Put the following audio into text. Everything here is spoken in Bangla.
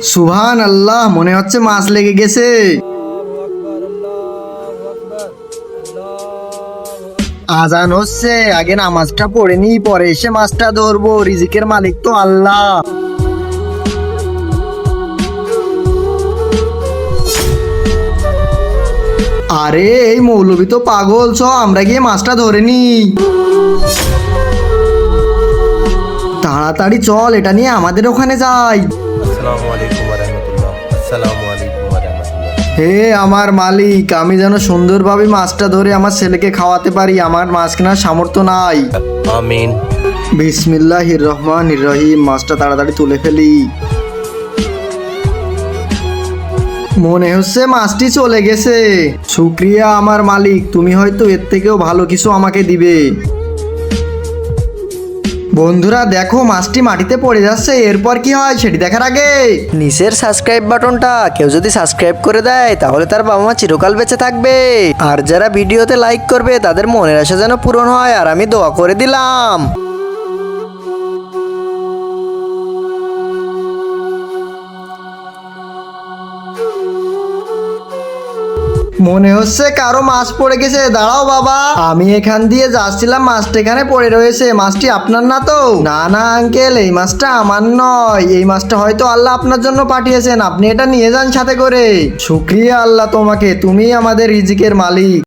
সুবহান আল্লাহ, মনে হচ্ছে মাছ লেগে গেছে। আজান হচ্ছে, আগে নামাজটা পড়ে নি, পরে এসে মাছটা ধরবো। রিজিকের মালিক তো আল্লাহ। আরে এই মৌলবি তো পাগল, চ আমরা গিয়ে মাছটা ধরে নি। তাড়াতাড়ি চল, এটা নিয়ে আমাদের ওখানে যাই। আসসালামু আলাইকুম ওয়া রাহমাতুল্লাহ। আসসালামু আলাইকুম ওয়া রাহমাতুল্লাহ। হে আমার মালিক, আমি যেন সুন্দরভাবে মাছটা ধরে আমার ছেলেকে খাওয়াতে পারি। আমার মাছ কেনার সামর্থ্য নাই। আমিন। বিসমিল্লাহির রহমানির রহিম। মাছটা তাড়াতাড়ি তুলে ফেলি। মনে হচ্ছে মাছটি চলে গেছে। শুক্রিয়া আমার মালিক, তুমি হয়তো এর থেকেও ভালো কিছু আমাকে দিবে। বন্ধুরা দেখো, মাছটি মাটিতে পড়ে যাচ্ছে। এরপর কি হয় সেটি দেখার আগে নিচের সাবস্ক্রাইব বাটনটা কেউ যদি সাবস্ক্রাইব করে দেয় তাহলে তার বাবা মা চিরকাল বেঁচে থাকবে। আর যারা ভিডিওতে লাইক করবে তাদের মনের আশা যেন পূরণ হয়। আর আমি দোয়া করে দিলাম। মনে হচ্ছে কারো মাছ পড়ে গেছে। দাঁড়াও বাবা, আমি এখান দিয়ে যাচ্ছিলাম, মাছটা এখানে পড়ে রয়েছে। মাছটি আপনার না তো? না না আঙ্কেল, এই মাছটা আমার নয়। এই মাছটা হয়তো আল্লাহ আপনার জন্য পাঠিয়েছেন, আপনি এটা নিয়ে যান সাথে করে। শুক্রিয়া আল্লাহ তোমাকে, তুমি আমাদের রিজিকের মালিক।